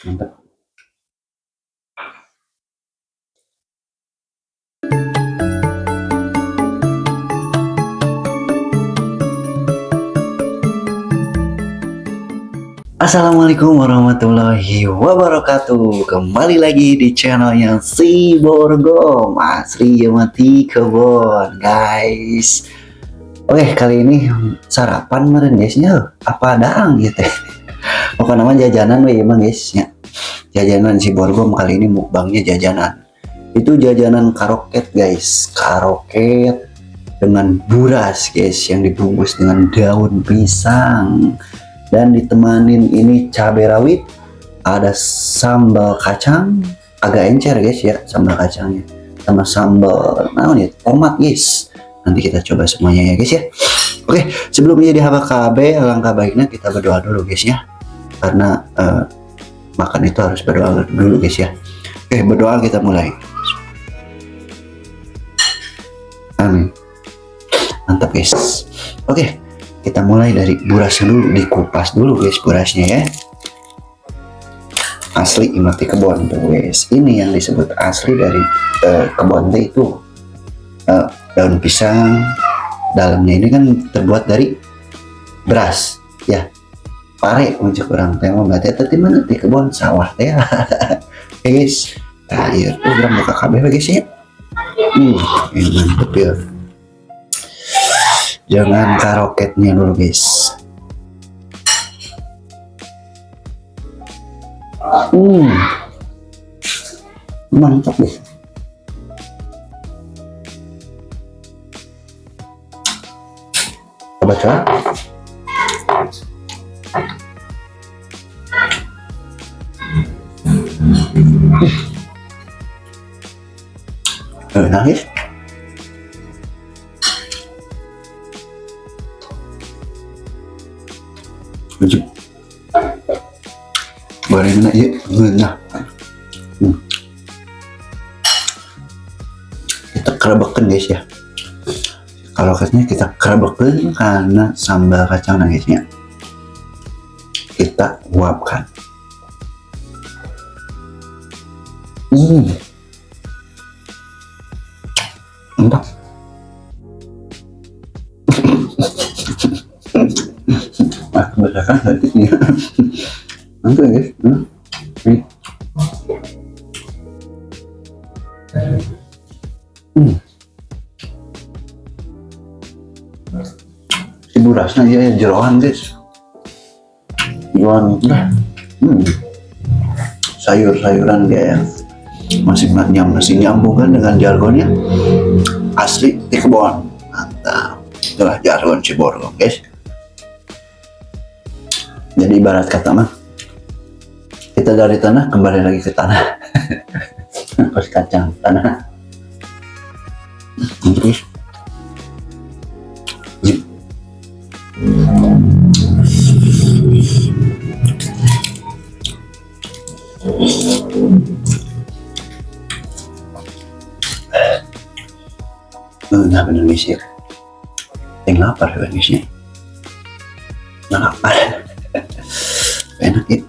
Mantap. Assalamualaikum warahmatullahi wabarakatuh. Kembali lagi di channelnya Si Borgom Asri Mati Kebon, guys. Oke, kali ini sarapan meren guysnya. Apa daang gitu. Pokoknya nama jajanan we emang guys ya. Jajanan Si Borgom kali ini mukbangnya jajanan. Itu jajanan karoket guys. Karoket dengan buras guys yang dibungkus dengan daun pisang. Dan ditemanin ini cabai rawit, ada sambal kacang, agak encer guys ya sambal kacangnya, sama sambal tomat guys. Nanti kita coba semuanya ya guys ya. Oke, sebelum jadi HBKB alangkah baiknya kita berdoa dulu guys ya, karena makan itu harus berdoa dulu guys ya. Oke, berdoa kita mulai. Amin. Mantap guys. Oke, kita mulai dari burasnya dulu, dikupas dulu guys burasnya ya. Asli Mati Kebon tuh guys. Ini yang disebut asli dari kebon itu daun pisang. Dalamnya ini kan terbuat dari beras ya. Pare untuk orang teh berarti tadi mana di kebon sawah teh. Guys, ayo program buka KB guys ya. Ini mantep ya. Jangan karoketnya dulu guys. Mantap deh. Coba. Nangis. Boleh mana ya? Kita kerebekan guys ya. Kalau katanya kita kerebekan karena sambal kacang guysnya. Kita uapkan. Mantap. Kebanyakan hatinya. Mantap guys. Si burasnya ya jeroan guys. Jeroan udah. Sayur-sayuran dia yang masih nyambung kan dengan jargonnya asli di kebon. Mantap. Itulah jargon Si Borgom guys. Jadi ibarat kata mah kita dari tanah kembali lagi ke tanah. Pas kacang tanah. Terus nah bener guys ya. Yang lapar ya guys ya. Lapar. Enak ya.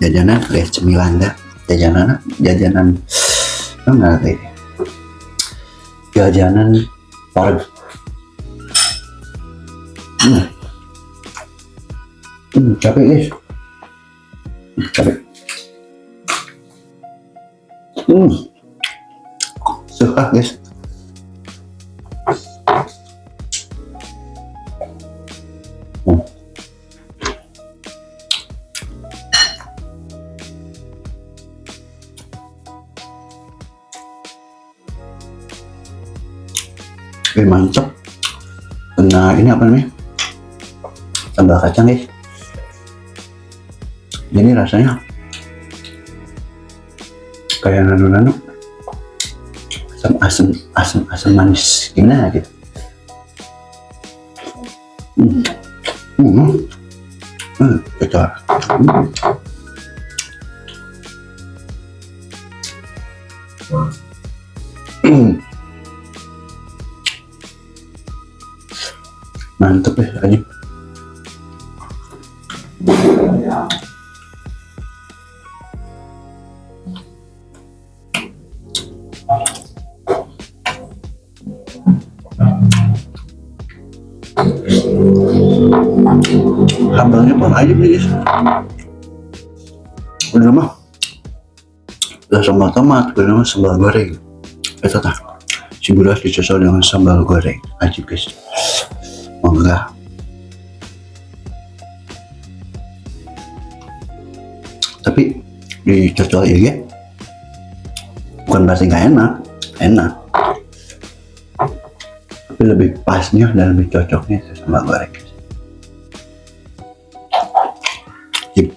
Jajanan lihat cemilan dah. Jajanan enggak kayak jajanan parg. Capek guys. Capek. Suka guys. Mantap. Nah ini apa namanya, sambal kacang guys. Ini rasanya kayak nano asam manis gimana gitu. Betul. Mantep ya aja. Sambalnya pun aja guys. Udah mah udah sambal tomat, udah mah sambal goreng. Itu tak si budas dicocol dengan sambal goreng aja guys. Enggak. Tapi dicocol ya bukan berarti nggak enak, tapi lebih pasnya dan lebih cocoknya sama goreng. Yep.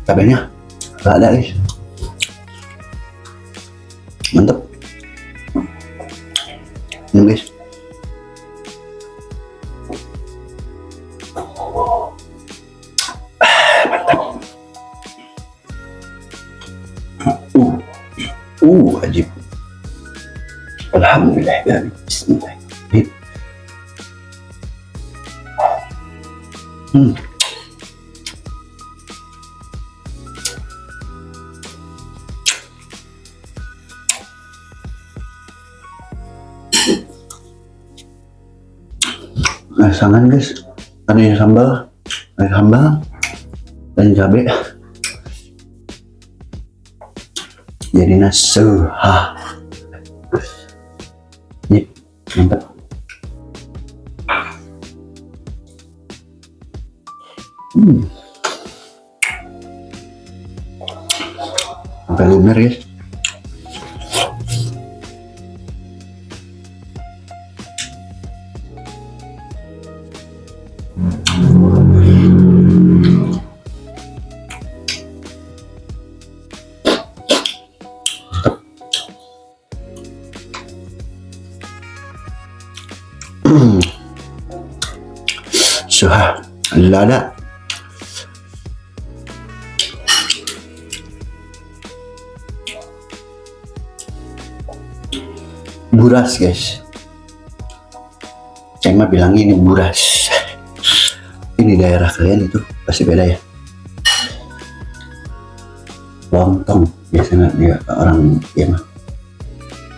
Cabenya nggak ada guys, mantep. Ini guys, ajib. Alhamdulillah ya, bismillah. Nah, sangan guys, ada sambal dan cabai. Jadi nasuha. Yep, mantap. Sampai lumer guys. Suha lada. Buras guys, saya mah bilang ini buras. Ini daerah kalian itu pasti beda ya. Lontong biasanya dia orang ya mah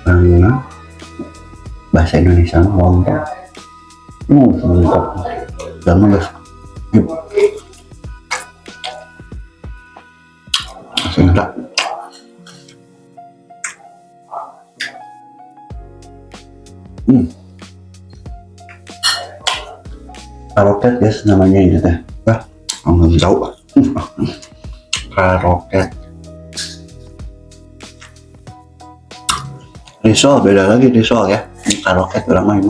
orang bahasa Indonesia mah lontong. Mantap. Dan guys, masih enak. Karoket guys namanya ini teh. Nggak tahu. Karoket. Risol beda lagi risol ya. Ini karoket orang main.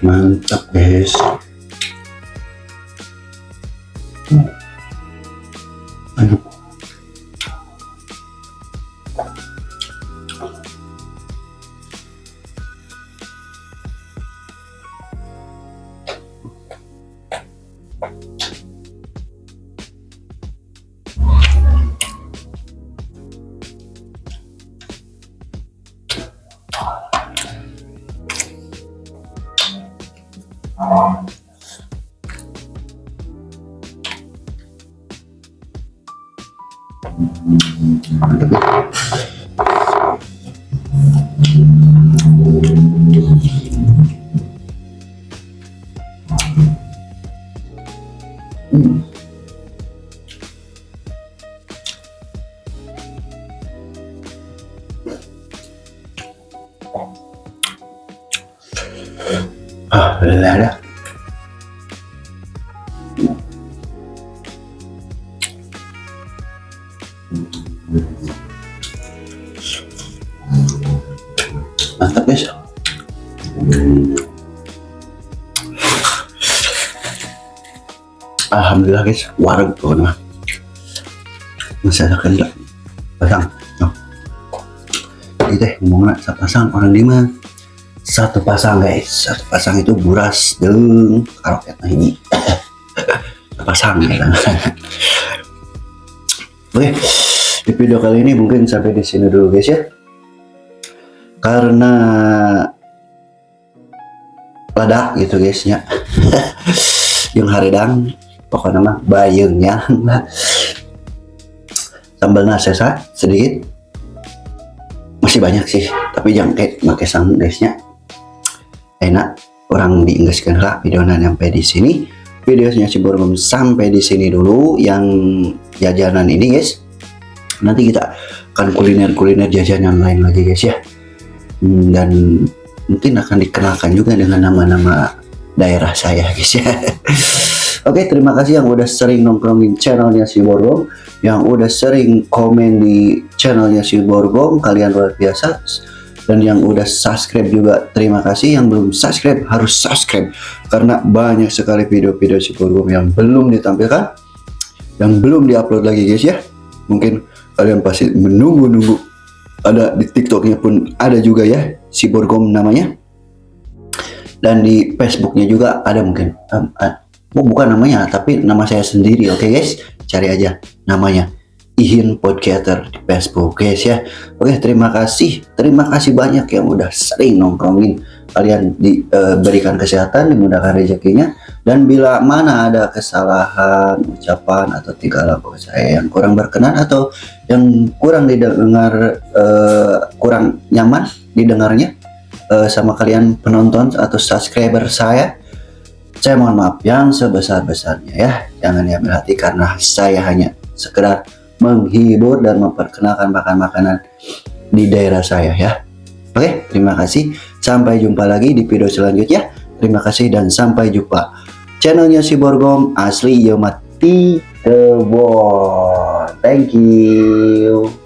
Mantap guys. Aduh. Mantap ya. Lelah dah. Mantap guys. Alhamdulillah guys, warung tuh mah masih ada kendak pasang. No. Jadi teh ngomongna sapasang orang lima. Satu pasang guys, satu pasang itu buras deng karoket ini. Pasang ya kan. Oke, di video kali ini mungkin sampai di sini dulu guys ya. Karena ladak gitu guys ya. Yang haridang pokoknya mah bayungnya sambalnya sesa sedikit, masih banyak sih tapi jangan kayak pakai sang guysnya enak orang diinggriskan lah videonya sampai di sini. Videonya si Borgom sampai di sini dulu yang jajanan ini guys. Nanti kita akan kuliner jajanan lain lagi guys ya, dan mungkin akan dikenalkan juga dengan nama-nama daerah saya guys ya. Oke, terima kasih yang udah sering nongkrongin channelnya si Borgom, yang udah sering komen di channelnya si Borgom, kalian luar biasa. Dan yang udah subscribe juga terima kasih, yang belum subscribe harus subscribe karena banyak sekali video-video si Borgom yang belum ditampilkan, yang belum diupload lagi guys ya. Mungkin kalian pasti menunggu-nunggu, ada di TikToknya pun ada juga ya si Borgom namanya, dan di Facebooknya juga ada mungkin. Bukan namanya, tapi nama saya sendiri. Oke guys, cari aja namanya Ihin Podcaster di Facebook guys ya. Oke, terima kasih banyak yang udah sering nongkrongin. Kalian diberikan kesehatan, dimudahkan rezekinya, dan bila mana ada kesalahan ucapan atau tingkah laku saya yang kurang berkenan atau yang kurang didengar, kurang nyaman didengarnya sama kalian penonton atau subscriber saya mohon maaf yang sebesar-besarnya ya. Jangan diambil hati karena saya hanya sekedar menghibur dan memperkenalkan makanan-makanan di daerah saya ya. Oke, terima kasih. Sampai jumpa lagi di video selanjutnya. Terima kasih dan sampai jumpa. Channelnya si Borgom asli Yomati Kebon. Thank you.